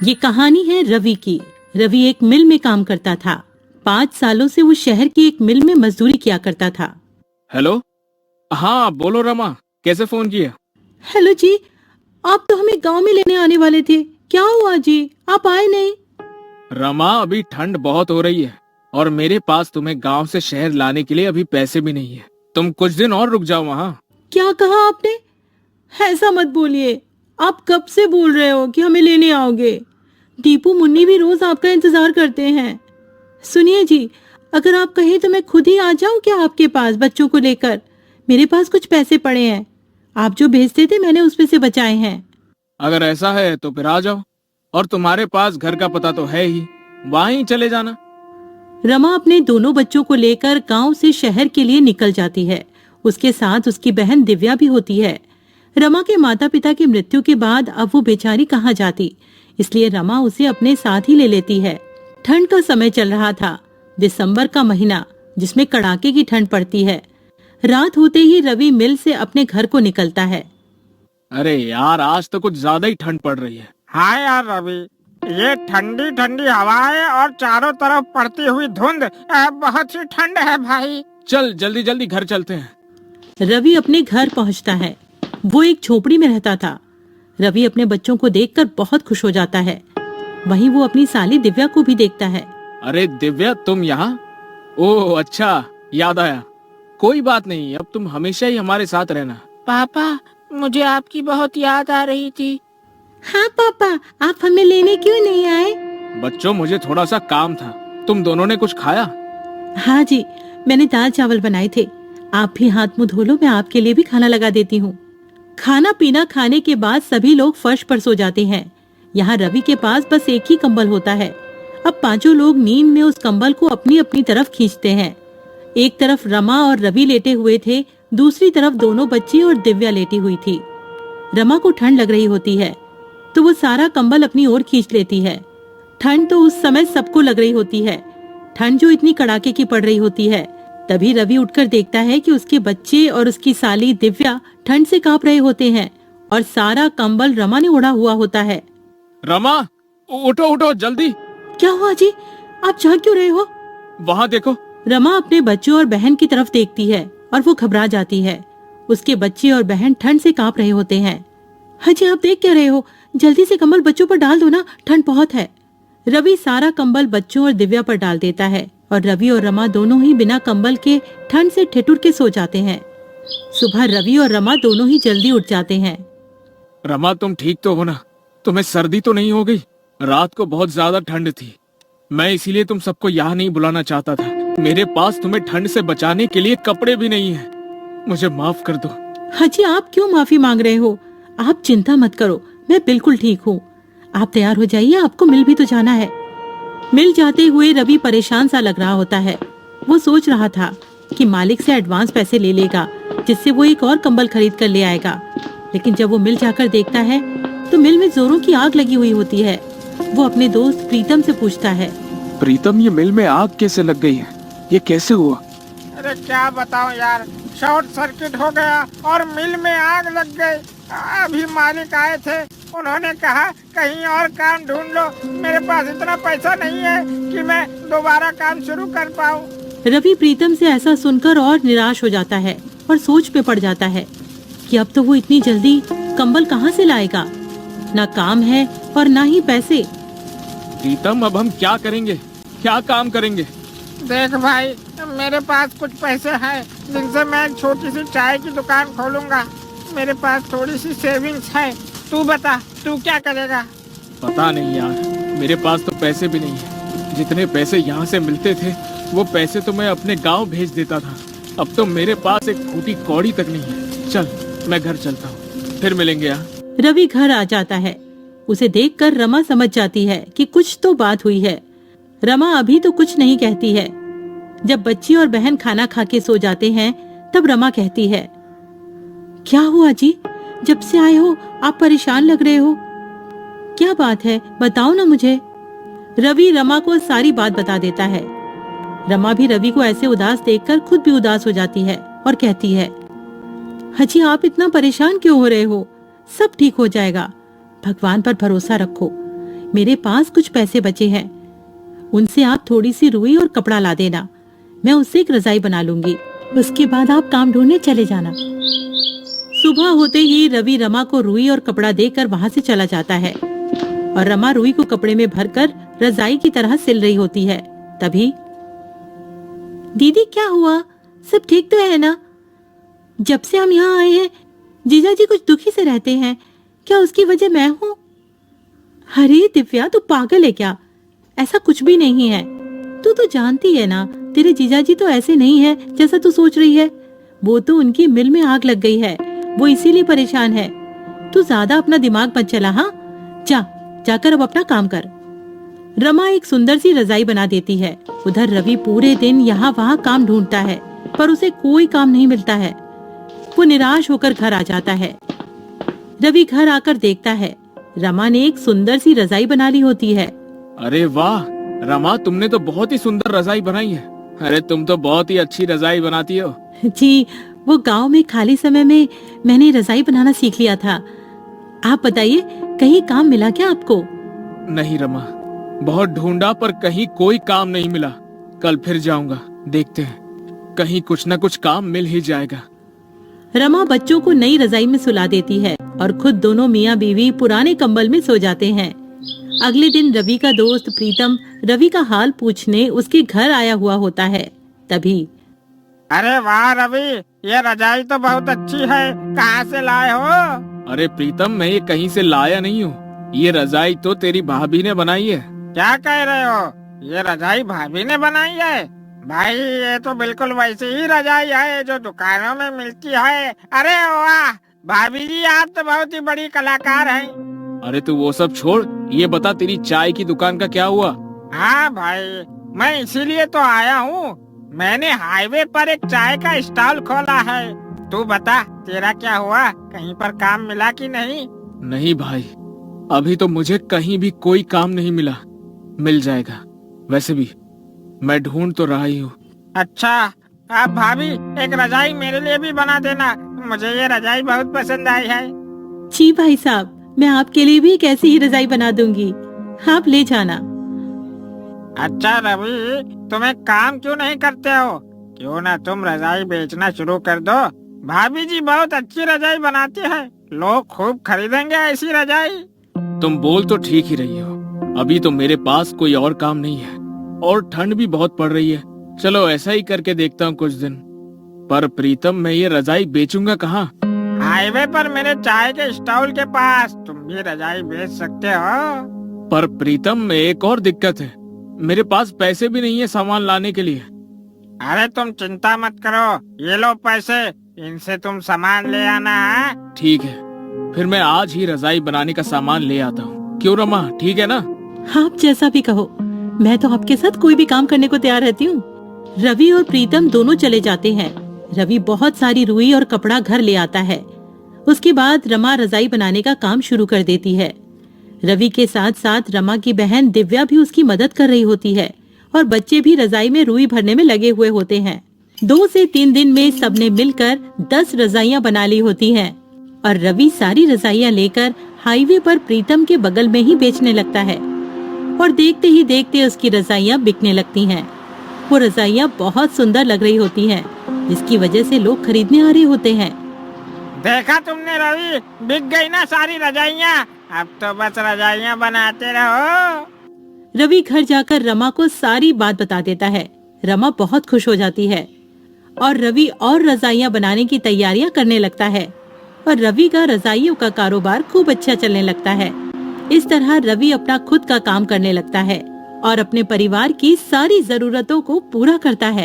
ये कहानी है रवि की। रवि एक मिल में काम करता था। 5 सालों से वो शहर की एक मिल में मजदूरी किया करता था। हेलो। हाँ बोलो रमा, कैसे फोन किया? हेलो जी, आप तो हमें गांव में लेने आने वाले थे, क्या हुआ जी, आप आए नहीं? रमा, अभी ठंड बहुत हो रही है और मेरे पास तुम्हें गांव से शहर लाने के लिए अभी पैसे भी नहीं है। तुम कुछ दिन और रुक जाओ वहाँ। क्या कहा आपने? ऐसा मत बोलिए, आप कब से बोल रहे हो कि हमें लेने आओगे। दीपू मुन्नी भी रोज आपका इंतजार करते हैं। सुनिए जी, अगर आप कहें तो मैं खुद ही आ जाऊं क्या आपके पास बच्चों को लेकर? मेरे पास कुछ पैसे पड़े हैं, आप जो भेजते थे मैंने उसमें से बचाए हैं। अगर ऐसा है तो फिर आ जाओ, और तुम्हारे पास घर का पता तो है ही, वहाँ ही चले जाना। रमा अपने दोनों बच्चों को लेकर गांव से शहर के लिए निकल जाती है। उसके साथ उसकी बहन दिव्या भी होती है। रमा के माता पिता की मृत्यु के बाद अब वो बेचारी कहाँ जाती, इसलिए रमा उसे अपने साथ ही ले लेती है। ठंड का समय चल रहा था, दिसंबर का महीना, जिसमें कड़ाके की ठंड पड़ती है। रात होते ही रवि मिल से अपने घर को निकलता है। अरे यार, आज तो कुछ ज्यादा ही ठंड पड़ रही है। हाँ यार रवि, ये ठंडी ठंडी हवाएं और चारों तरफ पड़ती हुई धुंध, बहुत ही ठंड है भाई। चल जल्दी जल्दी घर चलते हैं। रवि अपने घर पहुंचता है। वो एक झोपड़ी में रहता था। रवि अपने बच्चों को देखकर बहुत खुश हो जाता है। वहीं वो अपनी साली दिव्या को भी देखता है। अरे दिव्या, तुम यहाँ? ओह अच्छा, याद आया। कोई बात नहीं, अब तुम हमेशा ही हमारे साथ रहना। पापा, मुझे आपकी बहुत याद आ रही थी। हाँ पापा, आप हमें लेने क्यों नहीं आए? बच्चों, मुझे थोड़ा सा काम था। तुम दोनों ने कुछ खाया? हाँ जी, मैंने दाल चावल बनाए थे। आप भी हाथ मुंह धो लो, मैं आपके लिए भी खाना लगा देती हूँ। खाना पीना खाने के बाद सभी लोग फर्श पर सो जाते हैं। यहाँ रवि के पास बस एक ही कंबल होता है। अब पांचों लोग नींद में उस कंबल को अपनी अपनी तरफ खींचते हैं। एक तरफ रमा और रवि लेटे हुए थे, दूसरी तरफ दोनों बच्चे और दिव्या लेटी हुई थी। रमा को ठंड लग रही होती है तो वो सारा कंबल अपनी ओर खींच लेती है। ठंड तो उस समय सबको लग रही होती है, ठंड जो इतनी कड़ाके की पड़ रही होती है। तभी रवि उठकर देखता है कि उसके बच्चे और उसकी साली दिव्या ठंड से कांप रहे होते हैं और सारा कंबल रमा ने ओढ़ा हुआ होता है। रमा, उठो उठो जल्दी। क्या हुआ जी, आप जाग क्यों रहे हो? वहाँ देखो। रमा अपने बच्चों और बहन की तरफ देखती है और वो घबरा जाती है। उसके बच्चे और बहन ठंड से कांप रहे होते हैं। हाँ जी, आप देख क्या रहे हो? जल्दी से कंबल बच्चों पर डाल दो ना, ठंड बहुत है। रवि सारा कंबल बच्चों और दिव्या पर डाल देता है और रवि और रमा दोनों ही बिना कंबल के ठंड से ठिठुर के सो जाते हैं। सुबह रवि और रमा दोनों ही जल्दी उठ जाते हैं। रमा, तुम ठीक तो हो ना? तुम्हें सर्दी तो नहीं हो गई? रात को बहुत ज्यादा ठंड थी, मैं इसीलिए तुम सबको यहाँ नहीं बुलाना चाहता था। मेरे पास तुम्हें ठंड से बचाने के लिए कपड़े भी नहीं है, मुझे माफ कर दो। हाँ जी, आप क्यों माफी मांग रहे हो? आप चिंता मत करो, मैं बिल्कुल ठीक हूँ। आप तैयार हो जाइए, आपको मिल भी तो जाना है। मिल जाते हुए रवि परेशान सा लग रहा होता है। वो सोच रहा था कि मालिक से एडवांस पैसे ले लेगा, जिससे वो एक और कंबल खरीद कर ले आएगा। लेकिन जब वो मिल जाकर देखता है तो मिल में जोरों की आग लगी हुई होती है। वो अपने दोस्त प्रीतम से पूछता है, प्रीतम, ये मिल में आग कैसे लग गई है? ये कैसे हुआ? अरे क्या बताऊं यार, शॉर्ट सर्किट हो गया और मिल में आग लग गई। अभी मालिक आए थे, उन्होंने कहा कहीं और काम ढूंढ लो। मेरे पास इतना पैसा नहीं है कि मैं दोबारा काम शुरू कर पाऊं। रवि प्रीतम से ऐसा सुनकर और निराश हो जाता है और सोच में पड़ जाता है कि अब तो वो इतनी जल्दी कंबल कहाँ से लाएगा। ना काम है और ना ही पैसे। प्रीतम, अब हम क्या करेंगे, क्या काम करेंगे? देख भाई, मेरे पास कुछ पैसे हैं जिनसे मैं एक छोटी सी चाय की दुकान खोलूंगा। मेरे पास थोड़ी सी सेविंग्स है। तू बता, तू क्या करेगा? पता नहीं यार, मेरे पास तो पैसे भी नहीं है। जितने पैसे यहाँ से मिलते थे वो पैसे तो मैं अपने गांव भेज देता था। अब तो मेरे पास एक फूटी कौड़ी तक नहीं है। चल, मैं घर चलता हूँ, फिर मिलेंगे यहाँ। रवि घर आ जाता है। उसे देखकर रमा समझ जाती है कि कुछ तो बात हुई है। रमा अभी तो कुछ नहीं कहती है। जब बच्ची और बहन खाना खा के सो जाते हैं तब रमा कहती है, क्या हुआ जी, जब से आए हो आप परेशान लग रहे हो, क्या बात है, बताओ ना मुझे। रवि रमा को सारी बात बता देता है। रमा भी रवि को ऐसे उदास देखकर खुद भी उदास हो जाती है और कहती है, हाजी आप इतना परेशान क्यों हो रहे हो, सब ठीक हो जाएगा, भगवान पर भरोसा रखो। मेरे पास कुछ पैसे बचे हैं, उनसे आप थोड़ी सी रुई और कपड़ा ला देना। मैं उससे एक रजाई बना लूंगी। उसके बाद आप काम ढूंढने चले जाना। सुबह होते ही रवि रमा को रुई और कपड़ा देकर वहां से चला जाता है और रमा रुई को कपड़े में भरकर रजाई की तरह सिल रही होती है। तभी, दीदी क्या हुआ? सब ठीक तो है ना? जब से हम यहाँ आए हैं जीजा जी कुछ दुखी से रहते हैं, क्या उसकी वजह मैं हूँ? अरे दिव्या, तू पागल है क्या? ऐसा कुछ भी नहीं है। तू तो जानती है ना, तेरे जीजा जी तो ऐसे नहीं है जैसा तू सोच रही है। वो तो उनकी मिल में आग लग गई है, वो इसीलिए परेशान है। तू ज्यादा अपना दिमाग मत चला। हाँ, जाकर अब अपना काम कर। रमा एक सुंदर सी रजाई बना देती है। उधर रवि पूरे दिन यहाँ वहाँ काम ढूंढता है, पर उसे कोई काम नहीं मिलता है। वो निराश होकर घर आ जाता है। रवि घर आकर देखता है रमा ने एक सुंदर सी रजाई बना ली होती है। अरे वाह रमा, तुमने तो बहुत ही सुंदर रजाई बनाई है। अरे तुम तो बहुत ही अच्छी रजाई बनाती हो। जी, वो गांव में खाली समय में मैंने रजाई बनाना सीख लिया था। आप बताइए, कहीं काम मिला क्या आपको? नहीं रमा, बहुत ढूंढा पर कहीं कोई काम नहीं मिला। कल फिर जाऊंगा, देखते हैं, कहीं कुछ न कुछ काम मिल ही जाएगा। रमा बच्चों को नई रजाई में सुला देती है और खुद दोनों मियाँ बीवी पुराने कंबल में सो जाते हैं। अगले दिन रवि का दोस्त प्रीतम रवि का हाल पूछने उसके घर आया हुआ होता है। तभी, अरे वाह रवि, ये रजाई तो बहुत अच्छी है, कहाँ से लाए हो? अरे प्रीतम, मैं ये कहीं से लाया नहीं हूँ। ये रजाई तो तेरी भाभी ने बनाई है। क्या कह रहे हो? ये रजाई भाभी ने बनाई है? भाई, ये तो बिल्कुल वैसी ही रजाई है जो दुकानों में मिलती है। अरे वाह भाभी जी, आप तो बहुत ही बड़ी कलाकार हैं। अरे तू वो सब छोड़, ये बता तेरी चाय की दुकान का क्या हुआ? हाँ भाई, मैं इसीलिए तो आया हूँ। मैंने हाईवे पर एक चाय का स्टॉल खोला है। तू बता, तेरा क्या हुआ? कहीं पर काम मिला कि नहीं? नहीं भाई, अभी तो मुझे कहीं भी कोई काम नहीं मिला। मिल जाएगा, वैसे भी मैं ढूंढ तो रहा ही हूँ। अच्छा, आप भाभी एक रजाई मेरे लिए भी बना देना, मुझे ये रजाई बहुत पसंद आई है। जी भाई साहब, मैं आपके लिए भी एक ऐसी ही रजाई बना दूंगी, आप ले जाना। अच्छा रवि, तुम एक काम क्यों नहीं करते हो? क्यों ना तुम रजाई बेचना शुरू कर दो। भाभी जी बहुत अच्छी रजाई बनाती है, लोग खूब खरीदेंगे ऐसी रजाई। तुम बोल तो ठीक ही रही हो, अभी तो मेरे पास कोई और काम नहीं है और ठंड भी बहुत पड़ रही है। चलो ऐसा ही करके देखता हूँ कुछ दिन। पर प्रीतम, मैं ये रजाई बेचूंगा कहाँ? हाईवे पर मेरे चाय के स्टॉल के पास तुम भी रजाई बेच सकते हो। पर प्रीतम, एक और दिक्कत है, मेरे पास पैसे भी नहीं है सामान लाने के लिए। अरे तुम चिंता मत करो, ये लो पैसे, इनसे तुम सामान ले आना है। ठीक है, फिर मैं आज ही रजाई बनाने का सामान ले आता हूँ। क्यों रमा, ठीक है ना? आप जैसा भी कहो, मैं तो आपके साथ कोई भी काम करने को तैयार रहती हूँ। रवि और प्रीतम दोनों चले जाते हैं। रवि बहुत सारी रुई और कपड़ा घर ले आता है। उसके बाद रमा रजाई बनाने का काम शुरू कर देती है। रवि के साथ साथ रमा की बहन दिव्या भी उसकी मदद कर रही होती है और बच्चे भी रजाई में रुई भरने में लगे हुए होते हैं। 2 से 3 दिन में सबने मिलकर 10 रजाइयां बना ली होती हैं और रवि सारी रजाइयां लेकर हाईवे पर प्रीतम के बगल में ही बेचने लगता है और देखते ही देखते उसकी रजाइयां बिकने लगती हैं। वो रजाइयां बहुत सुंदर लग रही होती हैं, जिसकी वजह से लोग खरीदने आ रहे होते हैं। देखा तुमने रवि, बिक गई ना सारी रजाइयाँ। अब तो बस रजाइयाँ बनाते रहो। रवि घर जाकर रमा को सारी बात बता देता है। रमा बहुत खुश हो जाती है और रवि और रजाइयां बनाने की तैयारियां करने लगता है और रवि का रजाइयों का कारोबार खूब अच्छा चलने लगता है। इस तरह रवि अपना खुद का काम करने लगता है और अपने परिवार की सारी जरूरतों को पूरा करता है।